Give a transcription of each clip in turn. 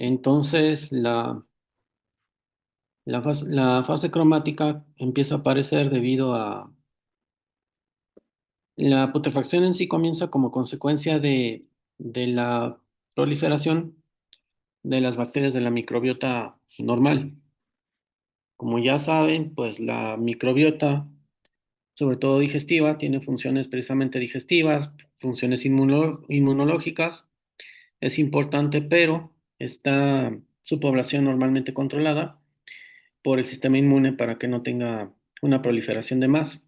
Entonces, la fase cromática empieza a aparecer debido a la putrefacción en sí comienza como consecuencia de la proliferación de las bacterias de la microbiota normal. Como ya saben, pues la microbiota, sobre todo digestiva, tiene funciones precisamente digestivas, funciones inmunológicas. Es importante, pero está su población normalmente controlada por el sistema inmune para que no tenga una proliferación de más.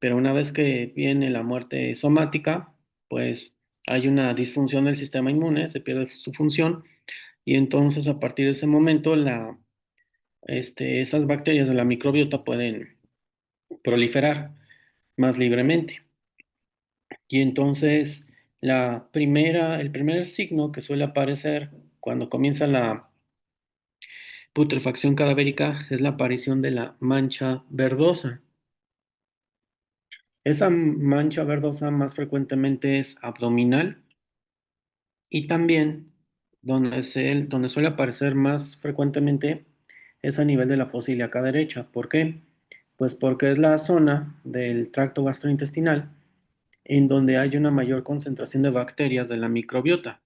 Pero una vez que viene la muerte somática, pues hay una disfunción del sistema inmune, se pierde su función y entonces a partir de ese momento esas bacterias de la microbiota pueden proliferar más libremente. Y entonces el primer signo que suele aparecer cuando comienza la putrefacción cadavérica es la aparición de la mancha verdosa. Esa mancha verdosa más frecuentemente es abdominal y también donde suele aparecer más frecuentemente es a nivel de la fosa ilíaca derecha. ¿Por qué? Pues porque es la zona del tracto gastrointestinal en donde hay una mayor concentración de bacterias de la microbiota.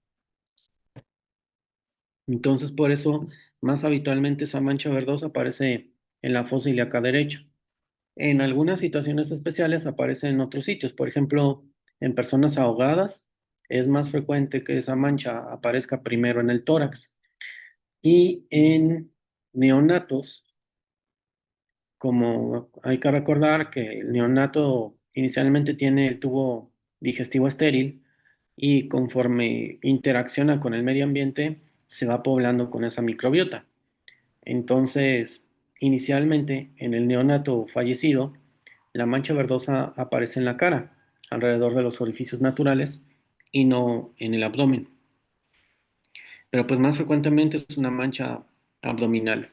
Entonces, por eso, más habitualmente esa mancha verdosa aparece en la fosa ilíaca derecha. En algunas situaciones especiales aparece en otros sitios, por ejemplo, en personas ahogadas es más frecuente que esa mancha aparezca primero en el tórax. Y en neonatos, como hay que recordar que el neonato inicialmente tiene el tubo digestivo estéril y conforme interacciona con el medio ambiente, se va poblando con esa microbiota. Entonces, inicialmente en el neonato fallecido, la mancha verdosa aparece en la cara, alrededor de los orificios naturales y no en el abdomen. Pero pues más frecuentemente es una mancha abdominal.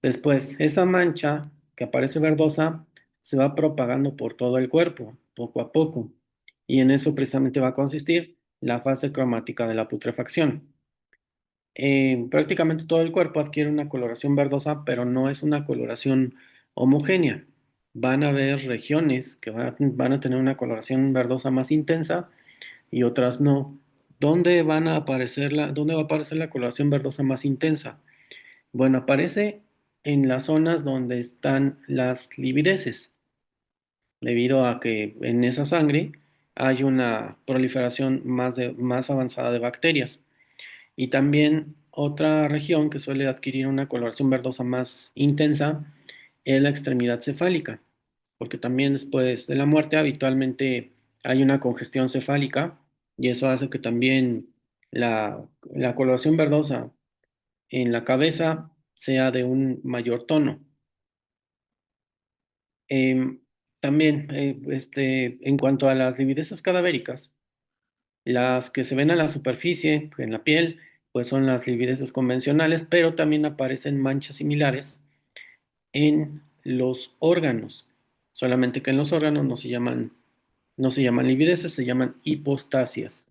Después, esa mancha que aparece verdosa se va propagando por todo el cuerpo, poco a poco, y en eso precisamente va a consistir la fase cromática de la putrefacción. Prácticamente todo el cuerpo adquiere una coloración verdosa, pero no es una coloración homogénea. Van a haber regiones que van a tener una coloración verdosa más intensa y otras no. ¿Dónde va a aparecer la coloración verdosa más intensa? Bueno, aparece en las zonas donde están las livideces, debido a que en esa sangre hay una proliferación más avanzada de bacterias. Y también otra región que suele adquirir una coloración verdosa más intensa es la extremidad cefálica, porque también después de la muerte habitualmente hay una congestión cefálica y eso hace que también la coloración verdosa en la cabeza sea de un mayor tono. Em, También, en cuanto a las lividezas cadavéricas, las que se ven a la superficie, en la piel, pues son las livideces convencionales, pero también aparecen manchas similares en los órganos. Solamente que en los órganos no se llaman livideces, se llaman hipostasias.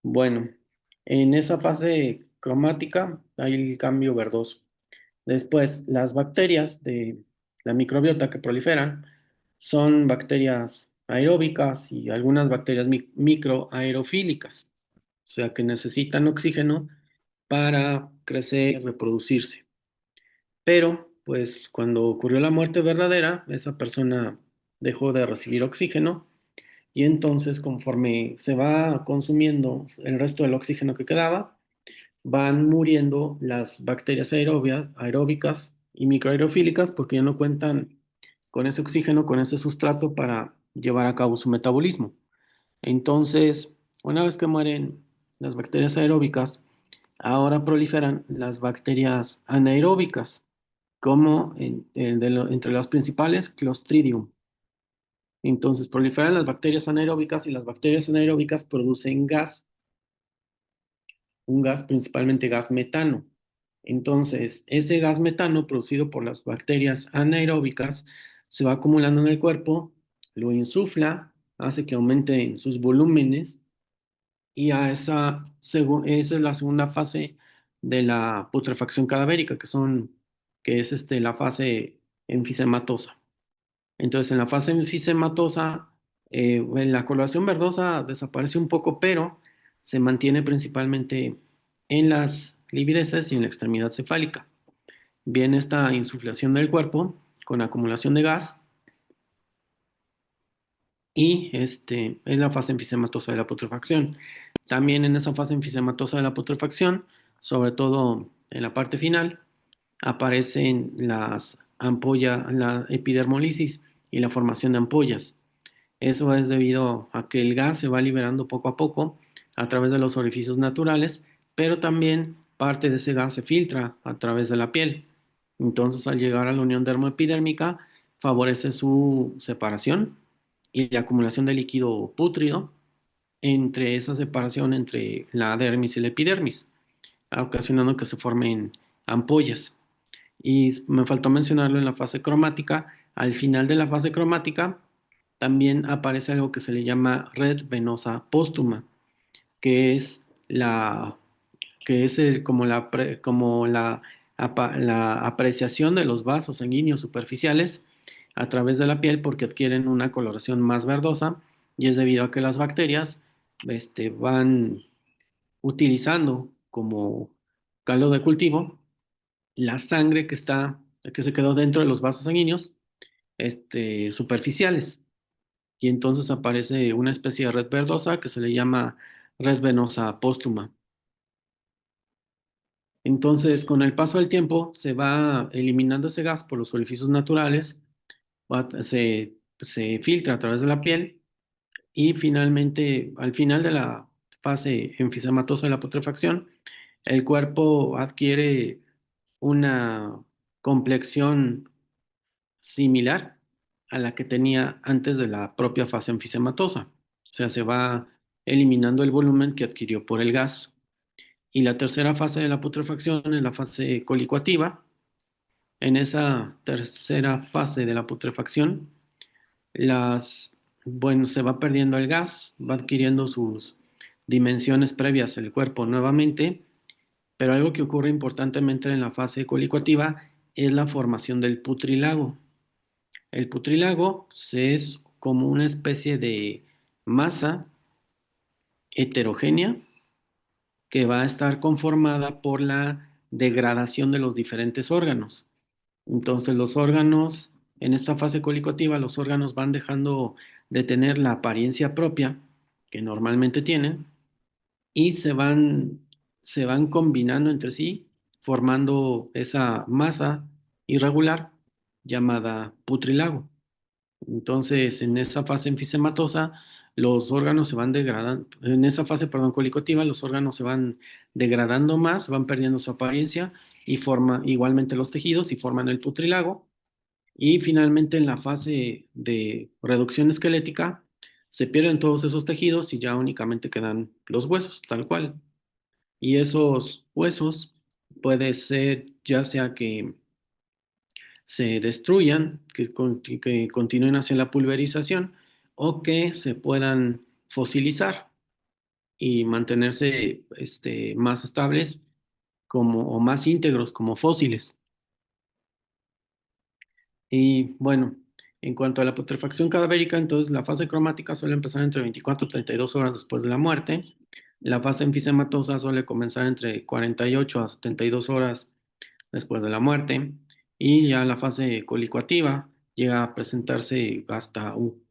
Bueno, en esa fase cromática hay el cambio verdoso. Después, las bacterias de la microbiota que proliferan son bacterias aeróbicas y algunas bacterias microaerofílicas, o sea que necesitan oxígeno para crecer y reproducirse. Pero, pues cuando ocurrió la muerte verdadera, esa persona dejó de recibir oxígeno y entonces conforme se va consumiendo el resto del oxígeno que quedaba, van muriendo las bacterias aeróbicas y microaerofílicas porque ya no cuentan con ese oxígeno, con ese sustrato para llevar a cabo su metabolismo. Entonces, una vez que mueren las bacterias aeróbicas, ahora proliferan las bacterias anaeróbicas, como entre las principales, Clostridium. Entonces, proliferan las bacterias anaeróbicas y las bacterias anaeróbicas producen gas, un gas principalmente gas metano. Entonces, ese gas metano producido por las bacterias anaeróbicas se va acumulando en el cuerpo, lo insufla, hace que aumenten sus volúmenes y esa es la segunda fase de la putrefacción cadavérica, que es la fase enfisematosa. Entonces, en la fase enfisematosa, la coloración verdosa desaparece un poco, pero se mantiene principalmente en las livideces y en la extremidad cefálica. Viene esta insuflación del cuerpo con acumulación de gas y es la fase enfisematosa de la putrefacción. También en esa fase enfisematosa de la putrefacción, sobre todo en la parte final, aparecen las ampollas, la epidermolisis y la formación de ampollas. Eso es debido a que el gas se va liberando poco a poco a través de los orificios naturales, pero también parte de ese gas se filtra a través de la piel. Entonces, al llegar a la unión dermoepidérmica, favorece su separación y la acumulación de líquido pútrido entre esa separación entre la dermis y la epidermis, ocasionando que se formen ampollas. Y me faltó mencionarlo en la fase cromática. Al final de la fase cromática también aparece algo que se le llama red venosa póstuma, que es la que es como la apreciación de los vasos sanguíneos superficiales a través de la piel porque adquieren una coloración más verdosa y es debido a que las bacterias van utilizando como caldo de cultivo la sangre que se quedó dentro de los vasos sanguíneos superficiales. Y entonces aparece una especie de red verdosa que se le llama red venosa póstuma. Entonces, con el paso del tiempo, se va eliminando ese gas por los orificios naturales, se filtra a través de la piel y finalmente, al final de la fase enfisematosa de la putrefacción, el cuerpo adquiere una complexión similar a la que tenía antes de la propia fase enfisematosa. O sea, se va eliminando el volumen que adquirió por el gas. Y la tercera fase de la putrefacción es la fase colicuativa. En esa tercera fase de la putrefacción, bueno, se va perdiendo el gas, va adquiriendo sus dimensiones previas el cuerpo nuevamente, pero algo que ocurre importantemente en la fase colicuativa es la formación del putrilago. El putrilago es como una especie de masa heterogénea que va a estar conformada por la degradación de los diferentes órganos. Entonces, los órganos, en esta fase colicotiva, los órganos van dejando de tener la apariencia propia que normalmente tienen y se van combinando entre sí, formando esa masa irregular llamada putrilago. Entonces, en esa fase enfisematosa, los órganos se van degradando, en esa fase, perdón, colicotiva, los órganos se van degradando más, van perdiendo su apariencia y forman igualmente los tejidos y forman el putrilago. Y finalmente, en la fase de reducción esquelética, se pierden todos esos tejidos y ya únicamente quedan los huesos, tal cual. Y esos huesos puede ser ya sea que se destruyan, que continúen hacia la pulverización o que se puedan fosilizar y mantenerse más estables o más íntegros como fósiles. Y bueno, en cuanto a la putrefacción cadavérica, entonces la fase cromática suele empezar entre 24 y 32 horas después de la muerte. La fase enfisematosa suele comenzar entre 48 a 72 horas después de la muerte. Y ya la fase colicuativa llega a presentarse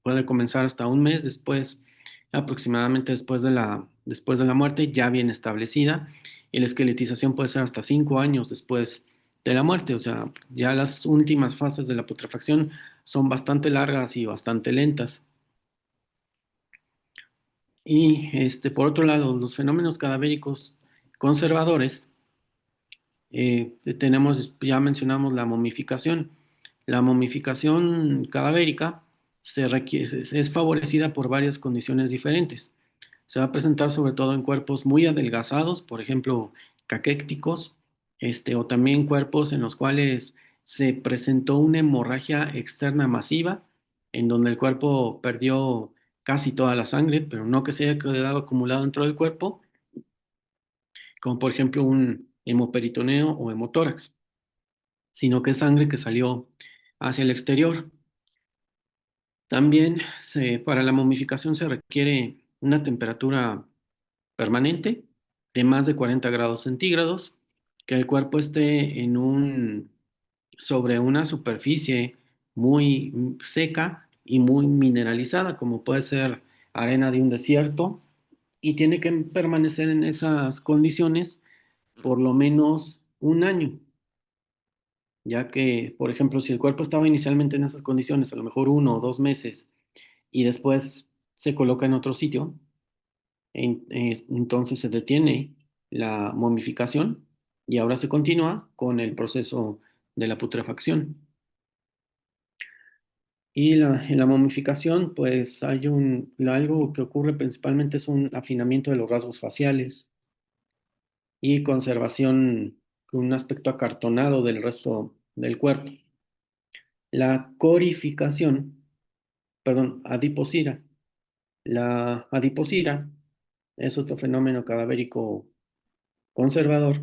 puede comenzar hasta un mes después, aproximadamente después de la muerte, ya bien establecida. Y la esqueletización puede ser hasta 5 años después de la muerte. O sea, ya las últimas fases de la putrefacción son bastante largas y bastante lentas. Y por otro lado, los fenómenos cadavéricos conservadores ya mencionamos la momificación. La momificación cadavérica es favorecida por varias condiciones diferentes. Se va a presentar sobre todo en cuerpos muy adelgazados, por ejemplo, caquécticos, o también cuerpos en los cuales se presentó una hemorragia externa masiva, en donde el cuerpo perdió casi toda la sangre, pero no que se haya quedado acumulado dentro del cuerpo, como por ejemplo hemoperitoneo o hemotórax, sino que es sangre que salió hacia el exterior. También para la momificación se requiere una temperatura permanente de más de 40 grados centígrados, que el cuerpo esté sobre una superficie muy seca y muy mineralizada, como puede ser arena de un desierto, y tiene que permanecer en esas condiciones por lo menos un año, ya que, por ejemplo, si el cuerpo estaba inicialmente en esas condiciones, a lo mejor 1 o 2 meses, y después se coloca en otro sitio, entonces se detiene la momificación y ahora se continúa con el proceso de la putrefacción. Y en la momificación, pues algo que ocurre principalmente es un afinamiento de los rasgos faciales y conservación con un aspecto acartonado del resto del cuerpo. La corificación, perdón, adiposira. La adiposira es otro fenómeno cadavérico conservador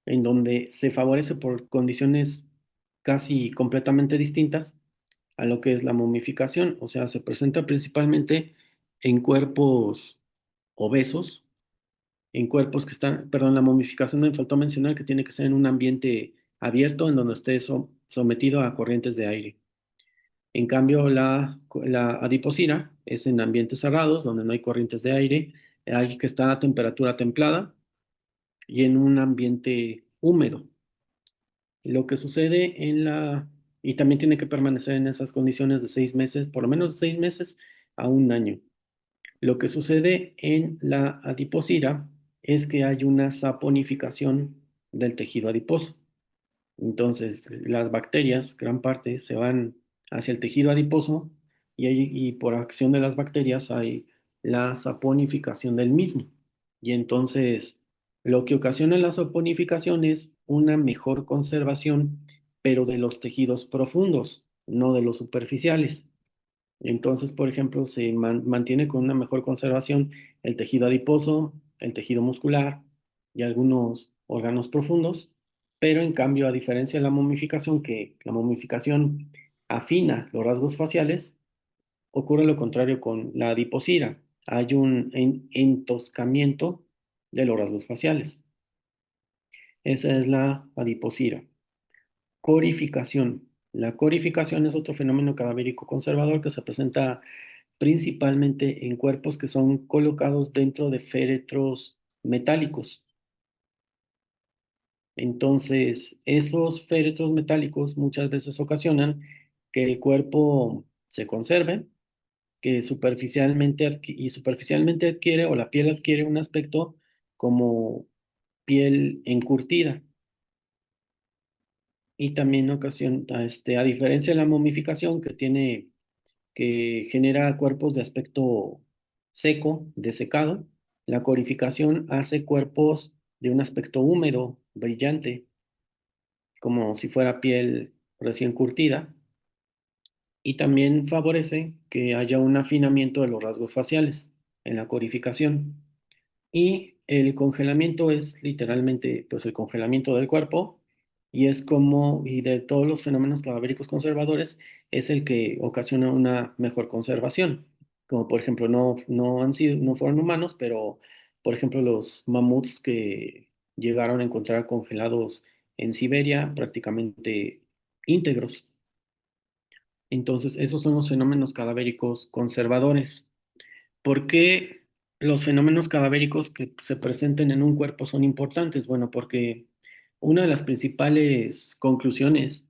en donde se favorece por condiciones casi completamente distintas a lo que es la momificación. O sea, se presenta principalmente en cuerpos obesos, en cuerpos que están, perdón, la momificación me faltó mencionar que tiene que ser en un ambiente abierto en donde esté sometido a corrientes de aire. En cambio, la adiposira es en ambientes cerrados donde no hay corrientes de aire, hay que estar a temperatura templada y en un ambiente húmedo. Lo que sucede y también tiene que permanecer en esas condiciones de 6 meses, por lo menos de 6 meses a un año. Lo que sucede en la adiposira es que hay una saponificación del tejido adiposo. Entonces, las bacterias, gran parte, se van hacia el tejido adiposo y por acción de las bacterias hay la saponificación del mismo. Y entonces, lo que ocasiona la saponificación es una mejor conservación, pero de los tejidos profundos, no de los superficiales. Entonces, por ejemplo, se mantiene con una mejor conservación el tejido adiposo, el tejido muscular y algunos órganos profundos, pero en cambio, a diferencia de la momificación, que la momificación afina los rasgos faciales, ocurre lo contrario con la adiposira. Hay un entoscamiento de los rasgos faciales. Esa es la adiposira. Corificación. La corificación es otro fenómeno cadavérico conservador que se presenta principalmente en cuerpos que son colocados dentro de féretros metálicos. Entonces, esos féretros metálicos muchas veces ocasionan que el cuerpo se conserve, que superficialmente adquiere o la piel adquiere un aspecto como piel encurtida. Y también a diferencia de la momificación que genera cuerpos de aspecto seco, desecado, la corificación hace cuerpos de un aspecto húmedo, brillante, como si fuera piel recién curtida, y también favorece que haya un afinamiento de los rasgos faciales en la corificación. Y el congelamiento es literalmente pues el congelamiento del cuerpo y de todos los fenómenos cadavéricos conservadores es el que ocasiona una mejor conservación. Como por ejemplo no fueron humanos, pero por ejemplo los mamuts que llegaron a encontrar congelados en Siberia prácticamente íntegros. Entonces, esos son los fenómenos cadavéricos conservadores. ¿Por qué los fenómenos cadavéricos que se presenten en un cuerpo son importantes? Bueno, porque una de las principales conclusiones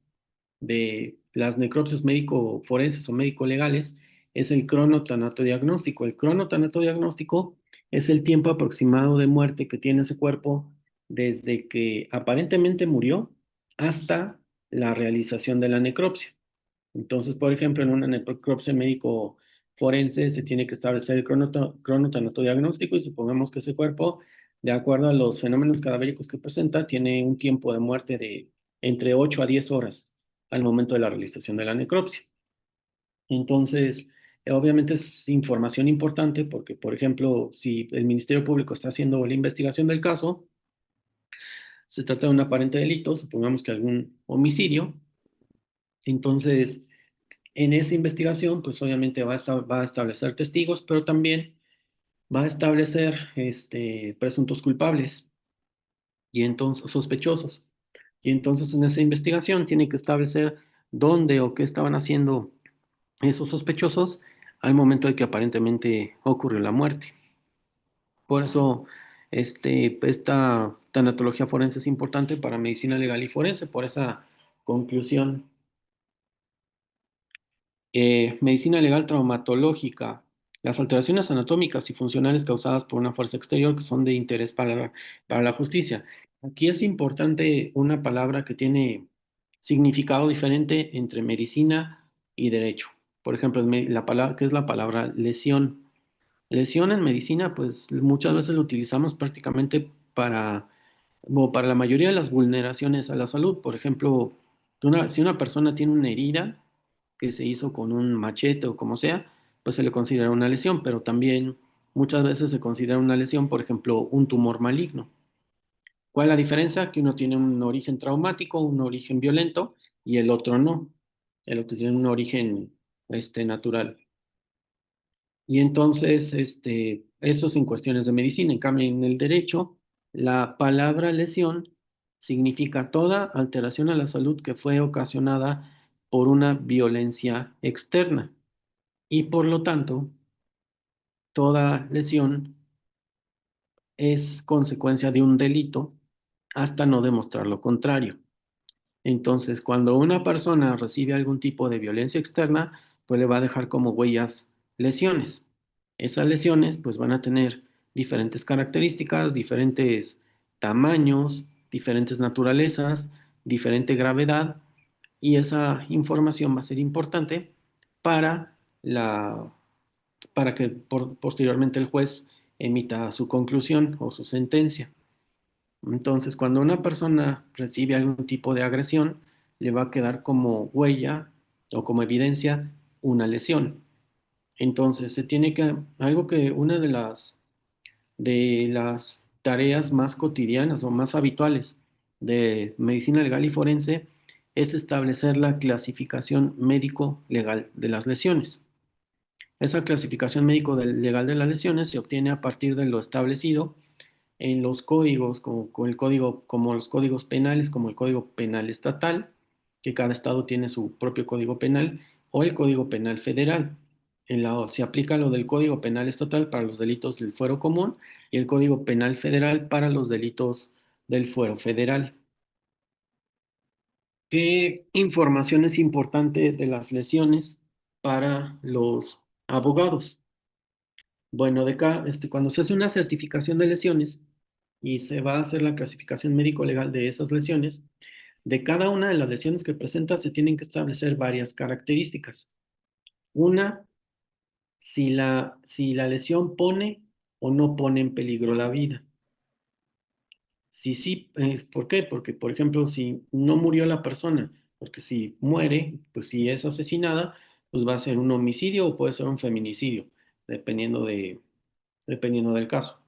de las necropsias médico-forenses o médico-legales es el cronotanatodiagnóstico. El cronotanatodiagnóstico es el tiempo aproximado de muerte que tiene ese cuerpo desde que aparentemente murió hasta la realización de la necropsia. Entonces, por ejemplo, en una necropsia médico forense se tiene que establecer el cronotanatodiagnóstico y supongamos que ese cuerpo, de acuerdo a los fenómenos cadavéricos que presenta, tiene un tiempo de muerte de entre 8 a 10 horas al momento de la realización de la necropsia. Entonces, obviamente es información importante porque, por ejemplo, si el Ministerio Público está haciendo la investigación del caso, se trata de un aparente delito, supongamos que algún homicidio. Entonces, en esa investigación, pues obviamente va a establecer testigos, pero también va a establecer presuntos culpables y entonces sospechosos. Y entonces en esa investigación tiene que establecer dónde o qué estaban haciendo esos sospechosos al momento de que aparentemente ocurrió la muerte. Por eso, esta tanatología forense es importante para medicina legal y forense, por esa conclusión. Medicina legal traumatológica. Las alteraciones anatómicas y funcionales causadas por una fuerza exterior que son de interés para la justicia. Aquí es importante una palabra que tiene significado diferente entre medicina y derecho. Por ejemplo, la palabra, ¿qué es la palabra lesión? Lesión en medicina, pues muchas veces lo utilizamos prácticamente para la mayoría de las vulneraciones a la salud. Por ejemplo, si una persona tiene una herida que se hizo con un machete o como sea, pues se le considera una lesión, pero también muchas veces se considera una lesión, por ejemplo, un tumor maligno. ¿Cuál es la diferencia? Que uno tiene un origen traumático, un origen violento y el otro no. El otro tiene un origen natural. Y entonces, eso es en cuestiones de medicina. En cambio, en el derecho, la palabra lesión significa toda alteración a la salud que fue ocasionada por una violencia externa. Y por lo tanto, toda lesión es consecuencia de un delito hasta no demostrar lo contrario. Entonces, cuando una persona recibe algún tipo de violencia externa, pues le va a dejar como huellas lesiones. Esas lesiones pues van a tener diferentes características, diferentes tamaños, diferentes naturalezas, diferente gravedad y esa información va a ser importante para la para que posteriormente el juez emita su conclusión o su sentencia. Entonces, cuando una persona recibe algún tipo de agresión, le va a quedar como huella o como evidencia una lesión. Entonces, algo que una de las tareas más cotidianas o más habituales de medicina legal y forense es establecer la clasificación médico-legal de las lesiones. Esa clasificación médico-legal de las lesiones se obtiene a partir de lo establecido en los códigos, como los códigos penales, como el Código Penal Estatal, que cada estado tiene su propio código penal, o el Código Penal Federal. Se aplica lo del Código Penal Estatal para los delitos del fuero común y el Código Penal Federal para los delitos del fuero federal. ¿Qué información es importante de las lesiones para los abogados? Bueno, cuando se hace una certificación de lesiones y se va a hacer la clasificación médico-legal de esas lesiones, de cada una de las lesiones que presenta se tienen que establecer varias características. Una, si la lesión pone o no pone en peligro la vida. Si sí, ¿por qué? Porque, por ejemplo, si no murió la persona, porque si muere, pues si es asesinada, pues va a ser un homicidio o puede ser un feminicidio, dependiendo dependiendo del caso.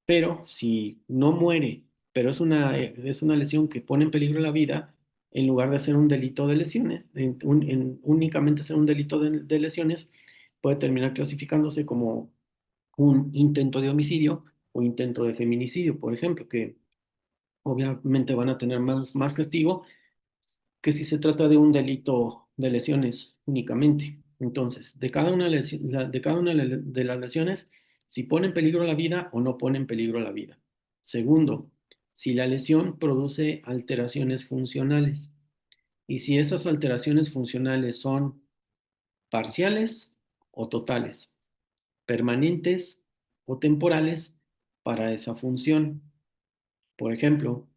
Pero si no muere, pero es una lesión que pone en peligro la vida, en lugar de ser un delito de lesiones, únicamente ser un delito de lesiones, puede terminar clasificándose como un intento de homicidio o intento de feminicidio, por ejemplo, que obviamente van a tener más castigo que si se trata de un delito de lesiones únicamente. Entonces, de cada una de las lesiones, si pone en peligro la vida o no pone en peligro la vida. Segundo, si la lesión produce alteraciones funcionales y si esas alteraciones funcionales son parciales o totales, permanentes o temporales para esa función. Por ejemplo,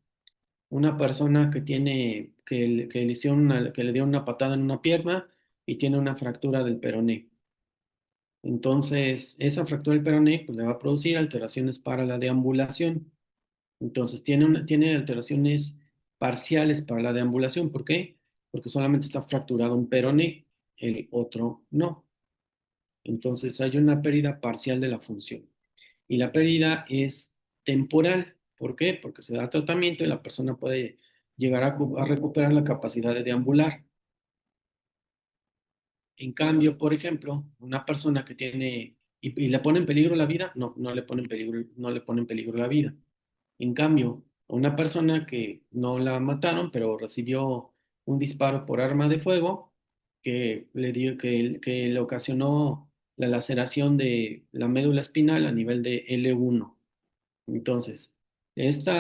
una persona que le dio una patada en una pierna y tiene una fractura del peroné. Entonces, esa fractura del peroné pues, le va a producir alteraciones para la deambulación. Entonces, tiene alteraciones parciales para la deambulación. ¿Por qué? Porque solamente está fracturado un peroné, el otro no. Entonces, hay una pérdida parcial de la función. Y la pérdida es temporal. ¿Por qué? Porque se da tratamiento y la persona puede llegar a recuperar la capacidad de deambular. En cambio, por ejemplo, una persona que tiene y le pone en peligro la vida, no, no le pone en peligro, no le pone en peligro la vida. En cambio, una persona que no la mataron, pero recibió un disparo por arma de fuego que le ocasionó la laceración de la médula espinal a nivel de L1. Entonces, este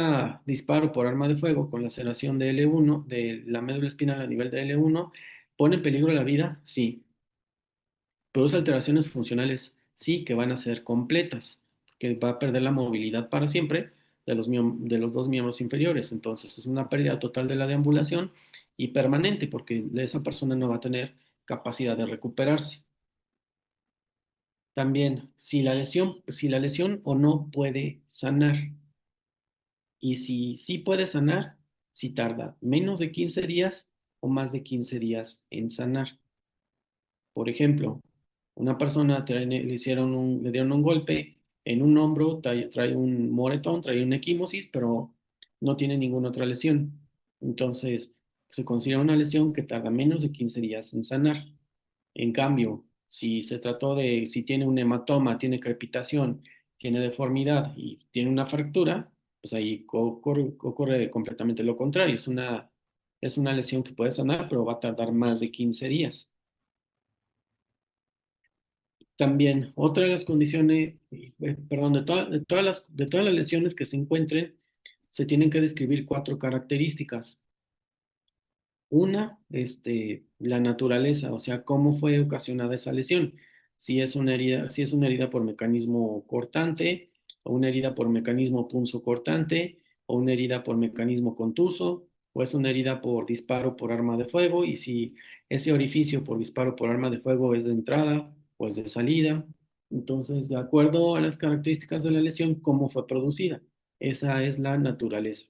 disparo por arma de fuego con laceración de L1, de la médula espinal a nivel de L1, ¿pone en peligro la vida? Sí. Produce alteraciones funcionales, sí, que van a ser completas, que va a perder la movilidad para siempre de los dos miembros inferiores. Entonces, es una pérdida total de la deambulación y permanente, porque esa persona no va a tener capacidad de recuperarse. También, si la lesión o no puede sanar, y si sí puede sanar, si tarda menos de 15 días o más de 15 días en sanar. Por ejemplo, una persona le dieron un golpe en un hombro, trae un moretón, trae una equimosis, pero no tiene ninguna otra lesión. Entonces, se considera una lesión que tarda menos de 15 días en sanar. En cambio, si tiene un hematoma, tiene crepitación, tiene deformidad y tiene una fractura, pues ahí ocurre completamente lo contrario. Es una lesión que puede sanar, pero va a tardar más de 15 días. También, otra de las condiciones, perdón, de todas las lesiones que se encuentren, se tienen que describir cuatro características. Una, la naturaleza, o sea, cómo fue ocasionada esa lesión. Si es una herida por mecanismo cortante, o una herida por mecanismo punzocortante, o una herida por mecanismo contuso, o es una herida por disparo por arma de fuego, y si ese orificio por disparo por arma de fuego es de entrada o es de salida. Entonces, de acuerdo a las características de la lesión, cómo fue producida. Esa es la naturaleza.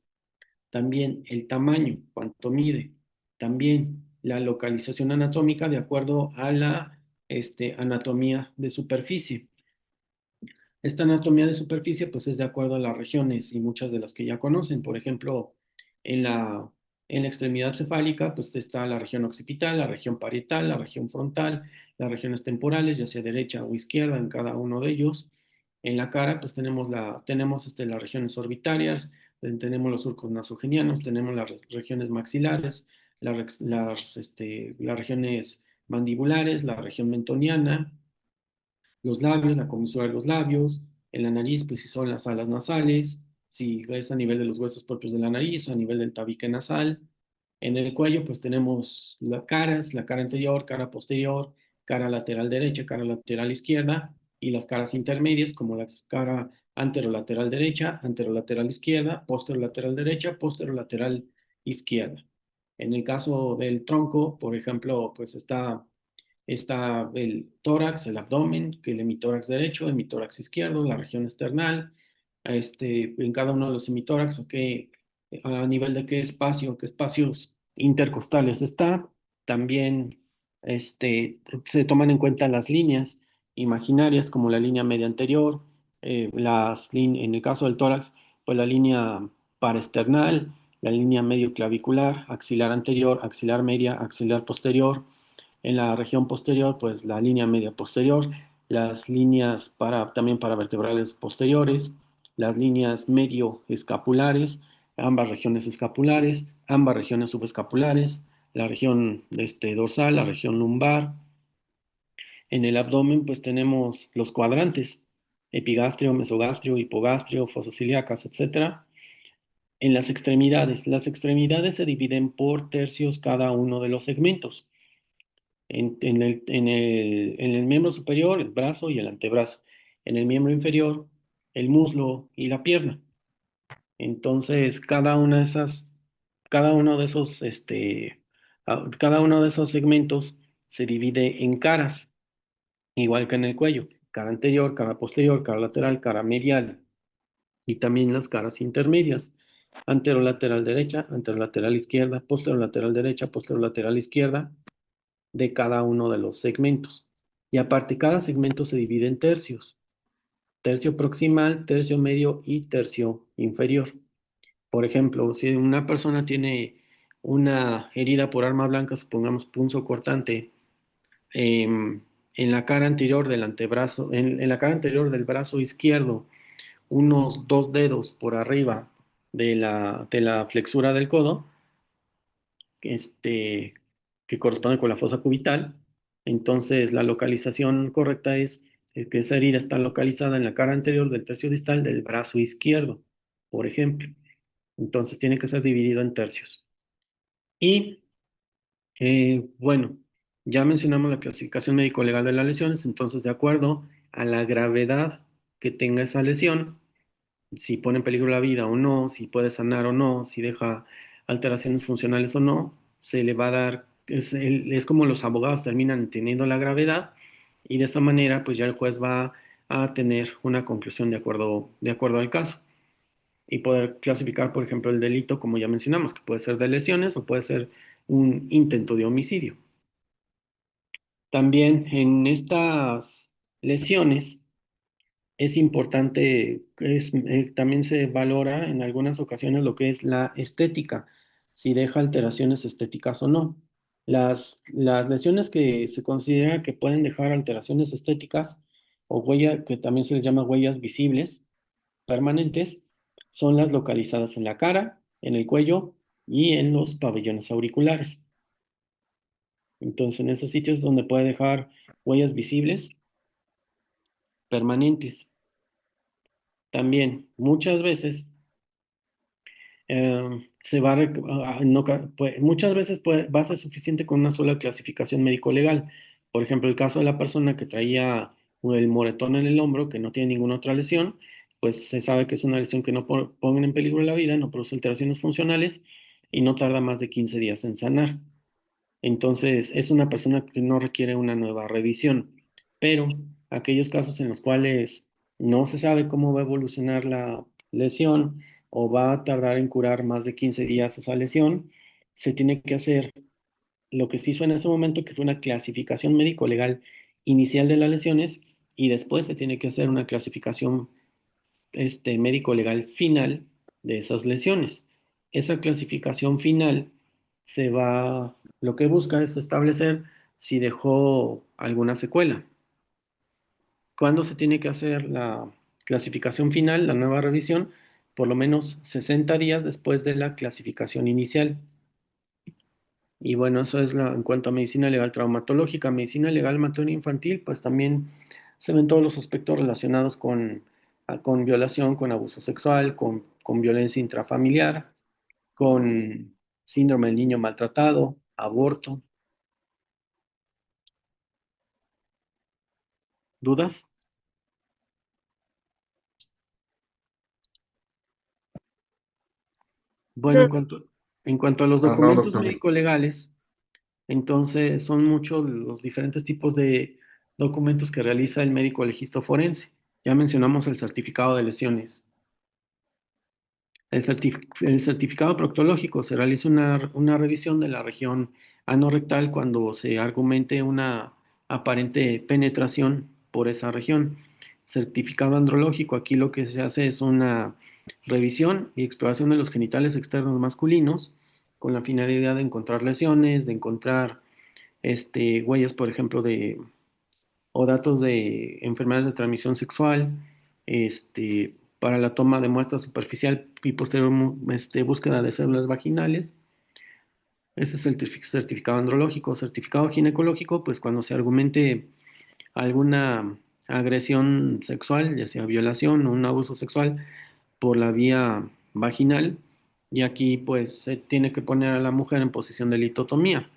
También el tamaño, cuánto mide. También la localización anatómica de acuerdo a la anatomía de superficie. Esta anatomía de superficie pues es de acuerdo a las regiones y muchas de las que ya conocen. Por ejemplo, en la, en la extremidad cefálica pues está la región occipital, la región parietal, la región frontal, las regiones temporales, ya sea derecha o izquierda en cada uno de ellos. En la cara pues tenemos las regiones orbitarias, tenemos los surcos nasogenianos, tenemos las regiones maxilares, las regiones mandibulares, la región mentoniana, los labios, la comisura de los labios, en la nariz, pues si son las alas nasales, si es a nivel de los huesos propios de la nariz o a nivel del tabique nasal. En el cuello, pues tenemos las caras, la cara anterior, cara posterior, cara lateral derecha, cara lateral izquierda, y las caras intermedias, como la cara anterolateral derecha, anterolateral izquierda, posterolateral derecha, posterolateral izquierda. En el caso del tronco, por ejemplo, pues está el tórax, el abdomen, que el hemitórax derecho, el hemitórax izquierdo, la región esternal, en cada uno de los hemitórax, a nivel de qué espacios intercostales está. También se toman en cuenta las líneas imaginarias, como la línea media anterior, en el caso del tórax, pues la línea paraesternal, la línea medio clavicular, axilar anterior, axilar media, axilar posterior. En la región posterior, pues la línea media posterior, las líneas también para vertebrales posteriores, las líneas medio escapulares, ambas regiones escapulares, ambas regiones subescapulares, la región dorsal, la región lumbar. En el abdomen, pues tenemos los cuadrantes, epigastrio, mesogastrio, hipogastrio, fosas ilíacas, etc. En las extremidades se dividen por tercios cada uno de los segmentos en el miembro superior, el brazo y el antebrazo. En el miembro inferior, el muslo y la pierna. Entonces, cada uno de esos, cada uno de esos segmentos se divide en caras, igual que en el cuello. Cara anterior, cara posterior, cara lateral, cara medial. Y también las caras intermedias. Anterolateral derecha, anterolateral izquierda, posterolateral derecha, posterolateral izquierda, de cada uno de los segmentos. Y aparte, cada segmento se divide en tercios. Tercio proximal, tercio medio y tercio inferior. Por ejemplo, si una persona tiene una herida por arma blanca, supongamos punzo cortante, em, en la cara anterior del antebrazo, en la cara anterior del brazo izquierdo, unos 2 dedos por arriba de la flexura del codo, este, que corresponde con la fosa cubital. Entonces, la localización correcta es que esa herida está localizada en la cara anterior del tercio distal del brazo izquierdo, por ejemplo. Entonces, tiene que ser dividido en tercios. Y bueno, ya mencionamos la clasificación médico-legal de las lesiones. Entonces, de acuerdo a la gravedad que tenga esa lesión, si pone en peligro la vida o no, si puede sanar o no, si deja alteraciones funcionales o no, se le va a dar, es como los abogados terminan teniendo la gravedad, y de esa manera pues ya el juez va a tener una conclusión de acuerdo al caso, y poder clasificar, por ejemplo, el delito, como ya mencionamos, que puede ser de lesiones o puede ser un intento de homicidio. También en estas lesiones es importante, también se valora en algunas ocasiones lo que es la estética, si deja alteraciones estéticas o no. Las lesiones que se considera que pueden dejar alteraciones estéticas o huella, que también se les llama huellas visibles permanentes, son las localizadas en la cara, en el cuello y en los pabellones auriculares. Entonces, en esos sitios donde puede dejar huellas visibles permanentes. También, muchas veces se va a, no muchas veces va a ser suficiente con una sola clasificación médico-legal. Por ejemplo, el caso de la persona que traía el moretón en el hombro, que no tiene ninguna otra lesión, pues se sabe que es una lesión que no pone en peligro la vida, no produce alteraciones funcionales y no tarda más de 15 días en sanar. Entonces, es una persona que no requiere una nueva revisión, pero aquellos casos en los cuales no se sabe cómo va a evolucionar la lesión o va a tardar en curar más de 15 días esa lesión, se tiene que hacer lo que se hizo en ese momento, que fue una clasificación médico-legal inicial de las lesiones, y después se tiene que hacer una clasificación médico-legal final de esas lesiones. Esa clasificación final lo que busca es establecer si dejó alguna secuela. ¿Cuándo se tiene que hacer la clasificación final, la nueva revisión? Por lo menos 60 días después de la clasificación inicial. Y bueno, eso es en cuanto a medicina legal traumatológica. Medicina legal materno infantil, pues también se ven todos los aspectos relacionados con violación, con abuso sexual, con violencia intrafamiliar, con síndrome del niño maltratado, aborto. ¿Dudas? Bueno, No, en cuanto a los no, documentos doctor. médico-legales, entonces son muchos los diferentes tipos de documentos que realiza el médico legista forense. Ya mencionamos el certificado de lesiones. El certificado proctológico se realiza una revisión de la región anorrectal cuando se argumente una aparente penetración por esa región. Certificado andrológico, aquí lo que se hace es una revisión y exploración de los genitales externos masculinos con la finalidad de encontrar lesiones, de encontrar huellas, por ejemplo, o datos de enfermedades de transmisión sexual, para la toma de muestra superficial y posterior búsqueda de células vaginales. Ese es el certificado andrológico. Certificado ginecológico, pues cuando se argumente alguna agresión sexual, ya sea violación o un abuso sexual por la vía vaginal, y aquí pues se tiene que poner a la mujer en posición de litotomía.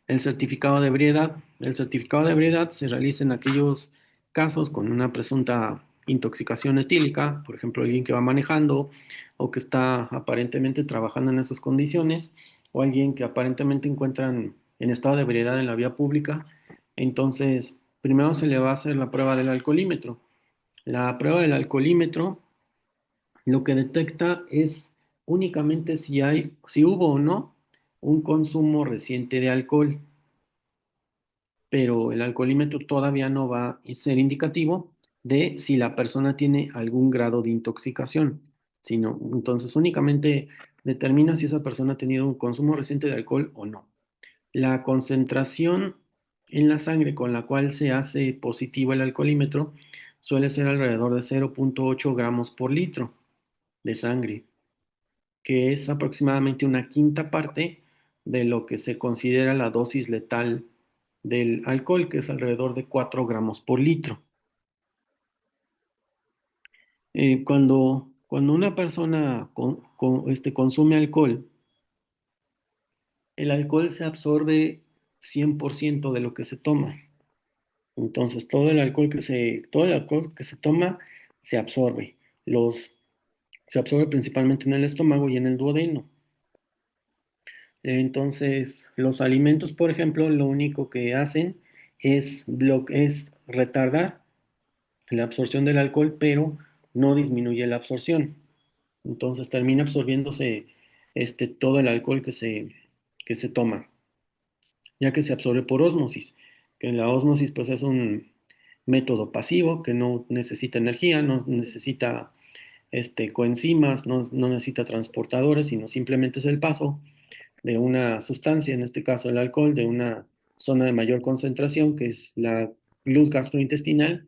El certificado de ebriedad. El certificado de ebriedad se realiza en aquellos casos con una presunta intoxicación etílica, por ejemplo, alguien que va manejando o que está aparentemente trabajando en esas condiciones, o alguien que aparentemente encuentran en estado de ebriedad en la vía pública. Entonces, primero se le va a hacer la prueba del alcoholímetro. La prueba del alcoholímetro lo que detecta es únicamente si hubo o no un consumo reciente de alcohol, pero el alcoholímetro todavía no va a ser indicativo de si la persona tiene algún grado de intoxicación. sino entonces únicamente determina si esa persona ha tenido un consumo reciente de alcohol o no. La concentración en la sangre con la cual se hace positivo el alcoholímetro suele ser alrededor de 0,8 gramos por litro de sangre, que es aproximadamente una quinta parte de lo que se considera la dosis letal del alcohol, que es alrededor de 4 gramos por litro. Cuando una persona consume alcohol, el alcohol se absorbe 100% de lo que se toma. Entonces, todo el alcohol que se toma se absorbe. Se absorbe principalmente en el estómago y en el duodeno. Entonces, los alimentos, por ejemplo, lo único que hacen es retardar la absorción del alcohol, pero no disminuye la absorción. Entonces, termina absorbiéndose todo el alcohol que se toma, ya que se absorbe por ósmosis, que la ósmosis pues es un método pasivo que no necesita energía, no necesita coenzimas, no necesita transportadores, sino simplemente es el paso de una sustancia, en este caso el alcohol, de una zona de mayor concentración, que es la luz gastrointestinal,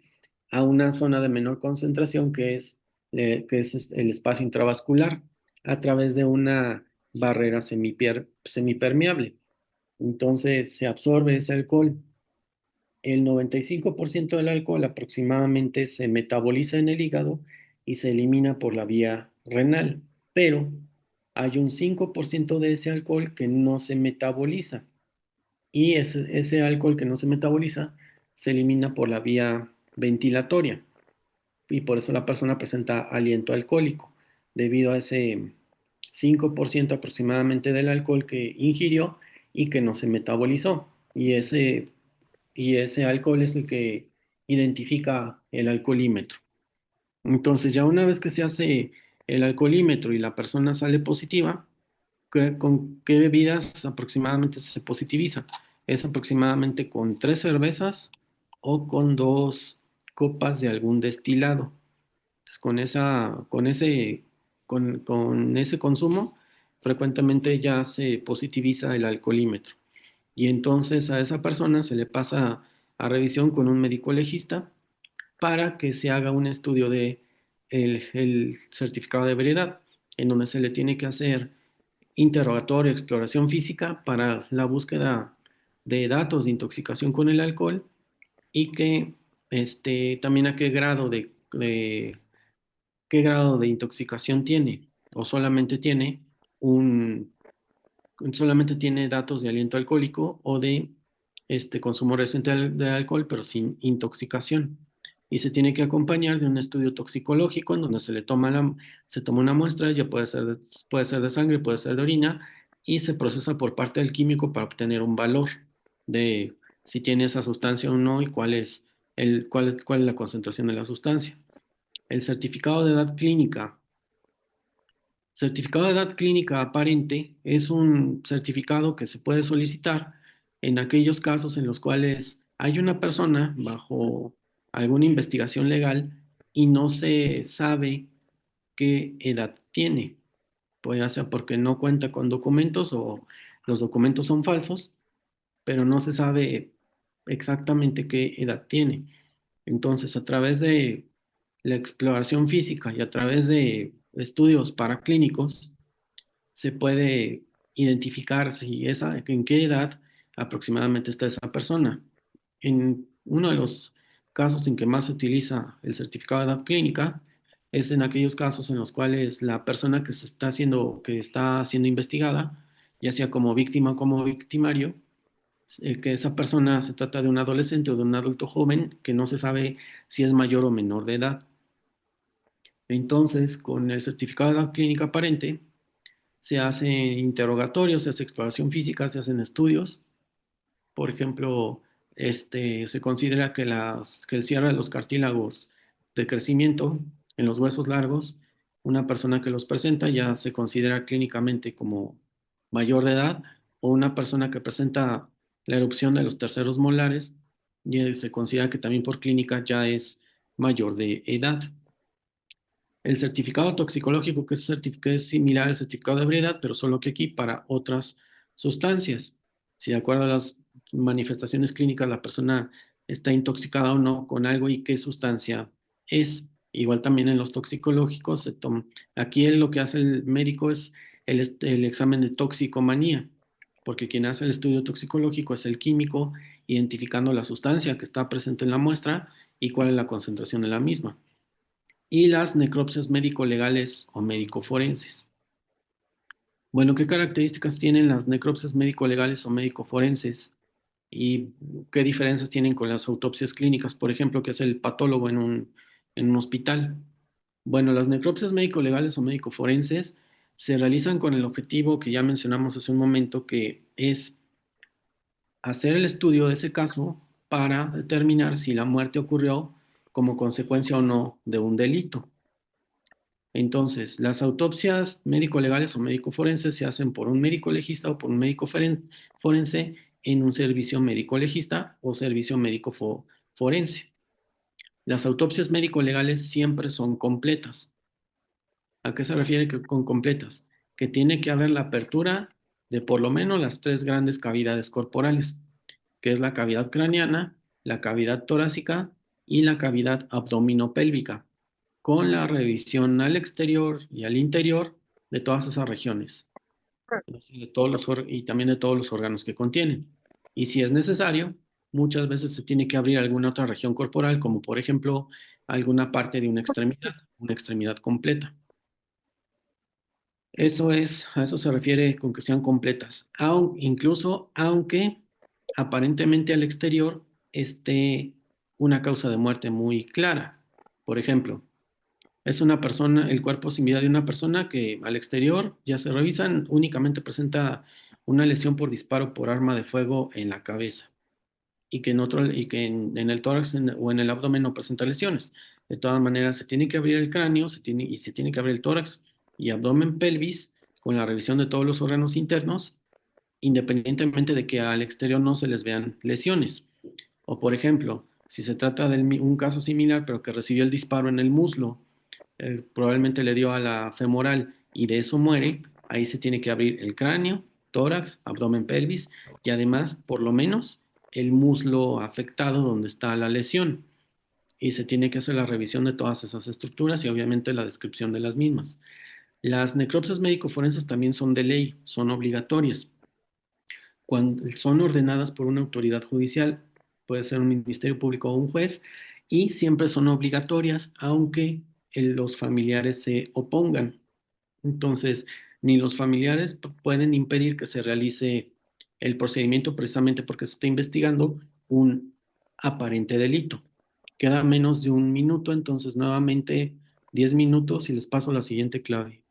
a una zona de menor concentración, que es el espacio intravascular, a través de una barrera semipermeable. Entonces se absorbe ese alcohol. El 95% del alcohol aproximadamente se metaboliza en el hígado y se elimina por la vía renal, pero hay un 5% de ese alcohol que no se metaboliza y ese alcohol que no se metaboliza se elimina por la vía ventilatoria y por eso la persona presenta aliento alcohólico, debido a ese 5% aproximadamente del alcohol que ingirió y que no se metabolizó. Y ese alcohol es el que identifica el alcoholímetro. Entonces, ya una vez que se hace el alcoholímetro y la persona sale positiva, ¿con qué bebidas aproximadamente se positiviza? Es aproximadamente con 3 cervezas o con 2 copas de algún destilado. Entonces, con ese consumo, frecuentemente ya se positiviza el alcoholímetro. Y entonces a esa persona se le pasa a revisión con un médico legista para que se haga un estudio de el certificado de ebriedad, en donde se le tiene que hacer interrogatorio, exploración física para la búsqueda de datos de intoxicación con el alcohol y que también a qué grado de intoxicación tiene o un, solamente tiene datos de aliento alcohólico o de consumo reciente de alcohol, pero sin intoxicación. Y se tiene que acompañar de un estudio toxicológico en donde se toma una muestra, ya puede ser de sangre, puede ser de orina, y se procesa por parte del químico para obtener un valor de si tiene esa sustancia o no y cuál es la concentración de la sustancia. El certificado de edad clínica. Certificado de edad clínica aparente es un certificado que se puede solicitar en aquellos casos en los cuales hay una persona bajo alguna investigación legal y no se sabe qué edad tiene, pues ya sea porque no cuenta con documentos o los documentos son falsos, pero no se sabe exactamente qué edad tiene. Entonces, a través de la exploración física y a través de estudios paraclínicos, se puede identificar en qué edad aproximadamente está esa persona. En uno de los casos en que más se utiliza el certificado de edad clínica es en aquellos casos en los cuales la persona que está siendo investigada, ya sea como víctima o como victimario, que esa persona se trata de un adolescente o de un adulto joven que no se sabe si es mayor o menor de edad. Entonces, con el certificado de edad clínica aparente, se hacen interrogatorios, se hace exploración física, se hacen estudios. Por ejemplo, se considera que el cierre de los cartílagos de crecimiento en los huesos largos, una persona que los presenta ya se considera clínicamente como mayor de edad, o una persona que presenta la erupción de los terceros molares, y se considera que también por clínica ya es mayor de edad. El certificado toxicológico, que es similar al certificado de ebriedad, pero solo que aquí para otras sustancias. Si de acuerdo a las manifestaciones clínicas la persona está intoxicada o no con algo y qué sustancia es. Igual también en los toxicológicos, aquí lo que hace el médico es el examen de toxicomanía, porque quien hace el estudio toxicológico es el químico, identificando la sustancia que está presente en la muestra y cuál es la concentración de la misma. Y las necropsias médico-legales o médico-forenses. Bueno, ¿qué características tienen las necropsias médico-legales o médico-forenses? ¿Y qué diferencias tienen con las autopsias clínicas, por ejemplo, que es el patólogo en un hospital? Bueno, las necropsias médico-legales o médico-forenses se realizan con el objetivo que ya mencionamos hace un momento, que es hacer el estudio de ese caso para determinar si la muerte ocurrió como consecuencia o no de un delito. Entonces, las autopsias médico-legales o médico-forenses se hacen por un médico legista o por un médico forense en un servicio médico-legista o servicio médico-forense. Las autopsias médico-legales siempre son completas. ¿A qué se refiere con completas? Que tiene que haber la apertura de por lo menos las tres grandes cavidades corporales, que es la cavidad craneana, la cavidad torácica y la cavidad abdominopélvica, con la revisión al exterior y al interior de todas esas regiones, de todos y también de todos los órganos que contienen. Y si es necesario, muchas veces se tiene que abrir alguna otra región corporal, como por ejemplo alguna parte de una extremidad completa. A eso se refiere con que sean completas, incluso aunque aparentemente al exterior esté una causa de muerte muy clara. Por ejemplo, es una persona, el cuerpo sin vida de una persona que al exterior ya se revisan, únicamente presenta una lesión por disparo por arma de fuego en la cabeza y que en el tórax o en el abdomen no presenta lesiones. De todas maneras, se tiene que abrir el cráneo y se tiene que abrir el tórax y abdomen pelvis con la revisión de todos los órganos internos, independientemente de que al exterior no se les vean lesiones. O por ejemplo, si se trata de un caso similar, pero que recibió el disparo en el muslo, probablemente le dio a la femoral y de eso muere, ahí se tiene que abrir el cráneo, tórax, abdomen, pelvis y además, por lo menos, el muslo afectado donde está la lesión. Y se tiene que hacer la revisión de todas esas estructuras y obviamente la descripción de las mismas. Las necropsias médico-forenses también son de ley, son obligatorias. Cuando son ordenadas por una autoridad judicial, puede ser un ministerio público o un juez, y siempre son obligatorias, aunque los familiares se opongan. Entonces, ni los familiares pueden impedir que se realice el procedimiento precisamente porque se está investigando un aparente delito. Queda menos de un minuto, entonces nuevamente 10 minutos y les paso la siguiente clave.